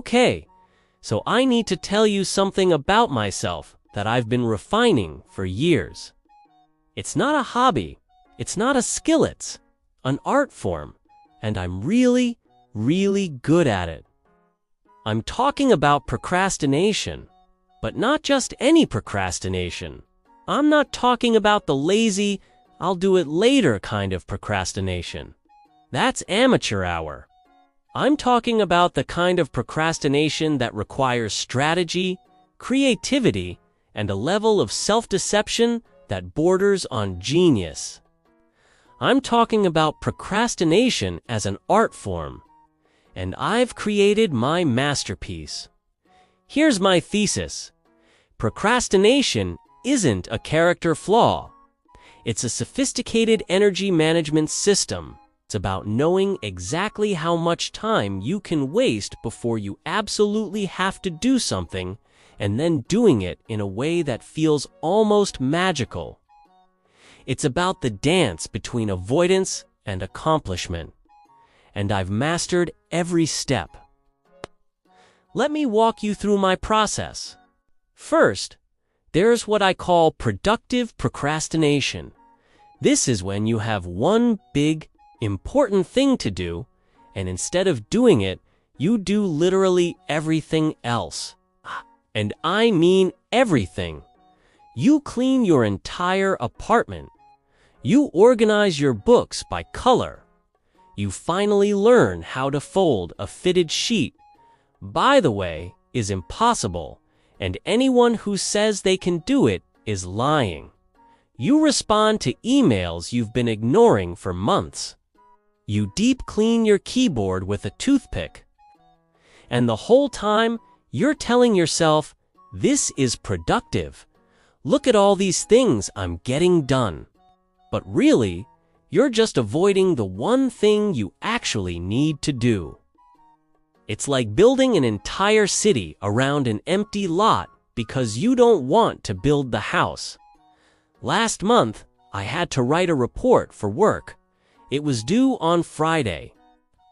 Okay, so I need to tell you something about myself that I've been refining for years. It's not a hobby, it's not a skill, it's an art form, and I'm really, really good at it. I'm talking about procrastination, but not just any procrastination. I'm not talking about the lazy, I'll do it later kind of procrastination. That's amateur hour. I'm talking about the kind of procrastination that requires strategy, creativity, and a level of self-deception that borders on genius. I'm talking about procrastination as an art form, and I've created my masterpiece. Here's my thesis. Procrastination isn't a character flaw. It's a sophisticated energy management system. It's about knowing exactly how much time you can waste before you absolutely have to do something, and then doing it in a way that feels almost magical. It's about the dance between avoidance and accomplishment, and I've mastered every step. Let me walk you through my process. First, there's what I call productive procrastination. This is when you have one big, important thing to do, and instead of doing it, you do literally everything else. And I mean everything. You clean your entire apartment. You organize your books by color. You finally learn how to fold a fitted sheet. By the way, is impossible, and anyone who says they can do it is lying. You respond to emails you've been ignoring for months. You deep clean your keyboard with a toothpick. And the whole time, you're telling yourself, this is productive. Look at all these things I'm getting done. But really, you're just avoiding the one thing you actually need to do. It's like building an entire city around an empty lot because you don't want to build the house. Last month, I had to write a report for work. It was due on Friday.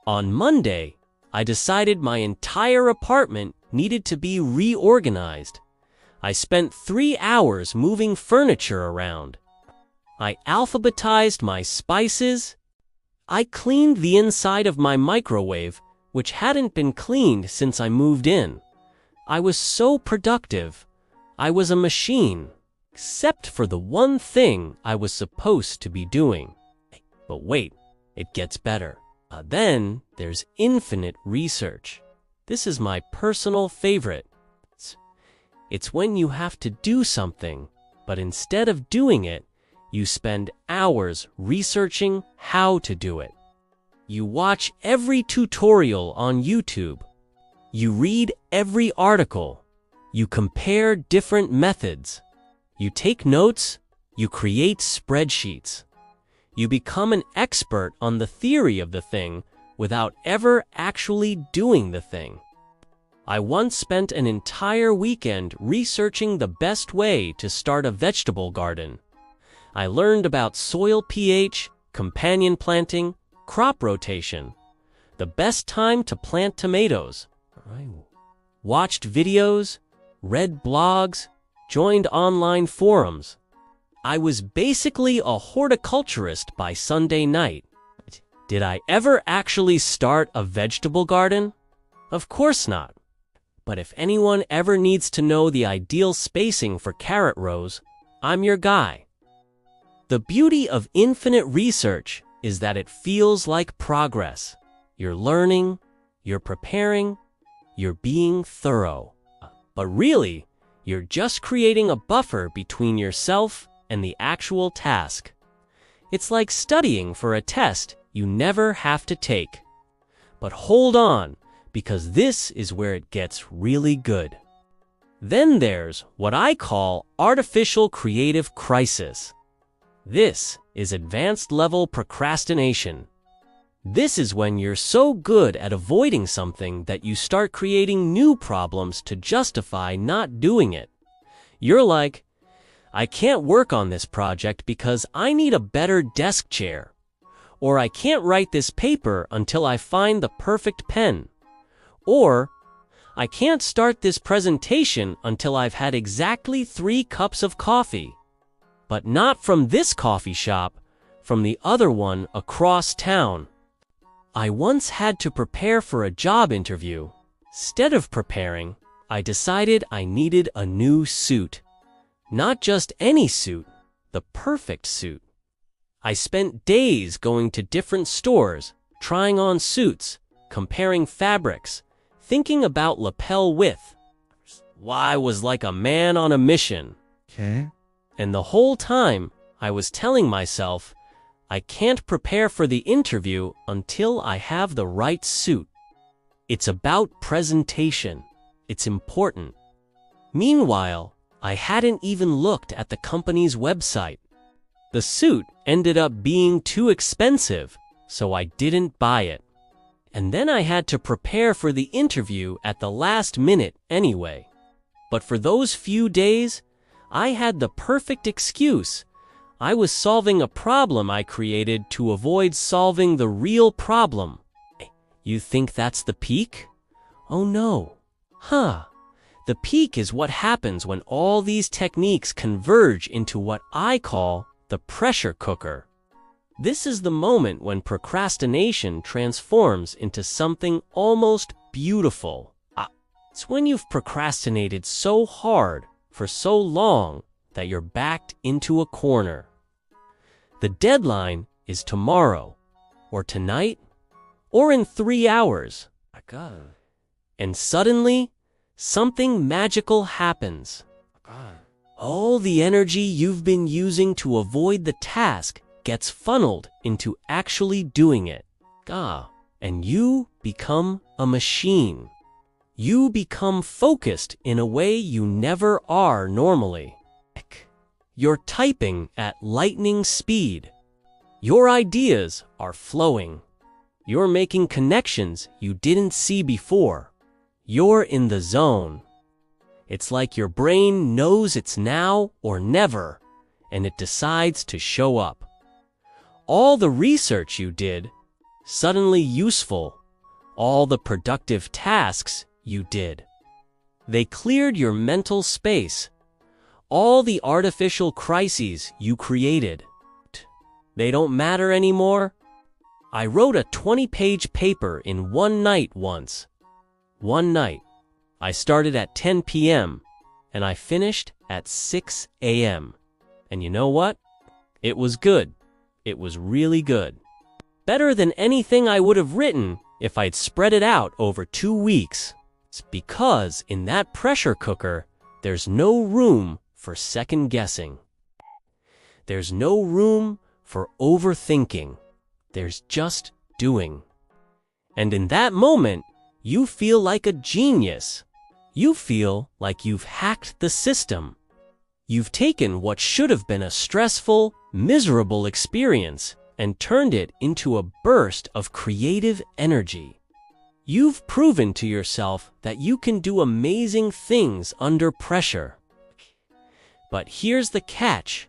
On Monday, I decided my entire apartment needed to be reorganized. I spent 3 hours moving furniture around. I alphabetized my spices. I cleaned the inside of my microwave, which hadn't been cleaned since I moved in. I was so productive. I was a machine, except for the one thing I was supposed to be doing. But wait, it gets better. Then there's infinite research. This is my personal favorite. It's when you have to do something, but instead of doing it, you spend hours researching how to do it. You watch every tutorial on YouTube. You read every article. You compare different methods. You take notes. You create spreadsheets. You become an expert on the theory of the thing without ever actually doing the thing. I once spent an entire weekend researching the best way to start a vegetable garden. I learned about soil pH, companion planting, crop rotation, the best time to plant tomatoes. I watched videos, read blogs, joined online forums. I was basically a horticulturist by Sunday night. Did I ever actually start a vegetable garden? Of course not. But if anyone ever needs to know the ideal spacing for carrot rows, I'm your guy. The beauty of infinite research is that it feels like progress. You're learning, you're preparing, you're being thorough. But really, you're just creating a buffer between yourself and the actual task. It's like studying for a test you never have to take. But hold on, because this is where it gets really good. Then there's what I call artificial creative crisis. This is advanced level procrastination. This is when you're so good at avoiding something that you start creating new problems to justify not doing it. You're like, I can't work on this project because I need a better desk chair. Or I can't write this paper until I find the perfect pen. Or, I can't start this presentation until I've had exactly 3 cups of coffee. But not from this coffee shop, from the other one across town. I once had to prepare for a job interview. Instead of preparing, I decided I needed a new suit. Not just any suit, the perfect suit. I spent days going to different stores, trying on suits, comparing fabrics, thinking about lapel width. I was like a man on a mission. Okay. And the whole time, I was telling myself, I can't prepare for the interview until I have the right suit. It's about presentation. It's important. Meanwhile, I hadn't even looked at the company's website. The suit ended up being too expensive, so I didn't buy it. And then I had to prepare for the interview at the last minute anyway. But for those few days, I had the perfect excuse. I was solving a problem I created to avoid solving the real problem. You think that's the peak? Oh no. The peak is what happens when all these techniques converge into what I call the pressure cooker. This is the moment when procrastination transforms into something almost beautiful. It's when you've procrastinated so hard for so long that you're backed into a corner. The deadline is tomorrow, or tonight, or in 3 hours. And suddenly, something magical happens. All the energy you've been using to avoid the task gets funneled into actually doing it. And you become a machine. You become focused in a way you never are normally. You're typing at lightning speed. Your ideas are flowing. You're making connections you didn't see before. You're in the zone. It's like your brain knows it's now or never, and it decides to show up. All the research you did, suddenly useful. All the productive tasks you did. They cleared your mental space. All the artificial crises you created. They don't matter anymore. I wrote a 20-page paper in one night once. One night. I started at 10 p.m. and I finished at 6 a.m. And you know what? It was good. It was really good. Better than anything I would have written if I'd spread it out over 2 weeks. It's because in that pressure cooker, there's no room for second guessing. There's no room for overthinking. There's just doing. And in that moment, you feel like a genius. You feel like you've hacked the system. You've taken what should have been a stressful, miserable experience and turned it into a burst of creative energy. You've proven to yourself that you can do amazing things under pressure. But here's the catch.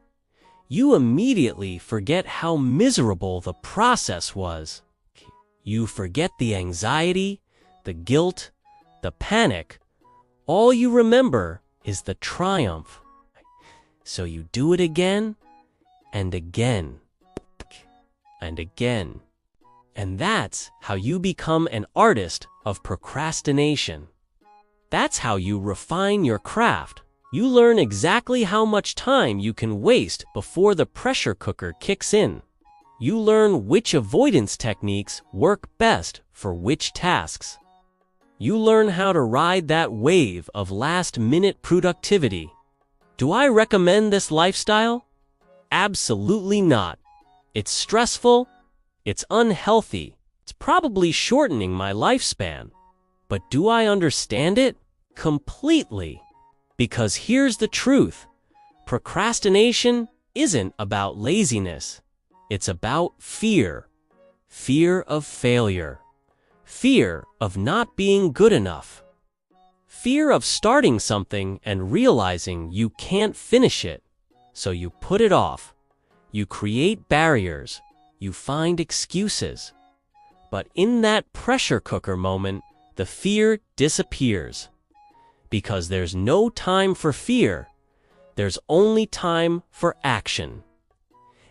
You immediately forget how miserable the process was. You forget the anxiety, the guilt, the panic. All you remember is the triumph. So you do it again and again and again. And that's how you become an artist of procrastination. That's how you refine your craft. You learn exactly how much time you can waste before the pressure cooker kicks in. You learn which avoidance techniques work best for which tasks. You learn how to ride that wave of last-minute productivity. Do I recommend this lifestyle? Absolutely not. It's stressful. It's unhealthy. It's probably shortening my lifespan. But do I understand it? Completely. Because here's the truth. Procrastination isn't about laziness. It's about fear. Fear of failure. Fear of not being good enough. Fear of starting something and realizing you can't finish it. So you put it off. You create barriers. You find excuses. But in that pressure cooker moment, the fear disappears. Because there's no time for fear, there's only time for action.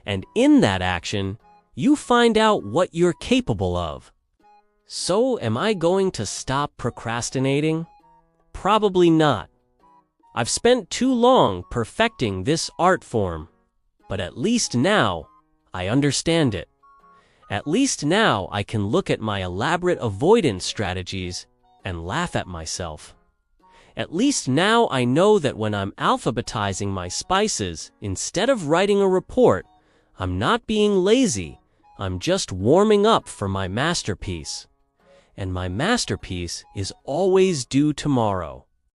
And in that action, you find out what you're capable of. So, am I going to stop procrastinating? Probably not. I've spent too long perfecting this art form, but at least now I understand it. At least now I can look at my elaborate avoidance strategies and laugh at myself. At least now I know that when I'm alphabetizing my spices, instead of writing a report, I'm not being lazy, I'm just warming up for my masterpiece. And my masterpiece is always due tomorrow.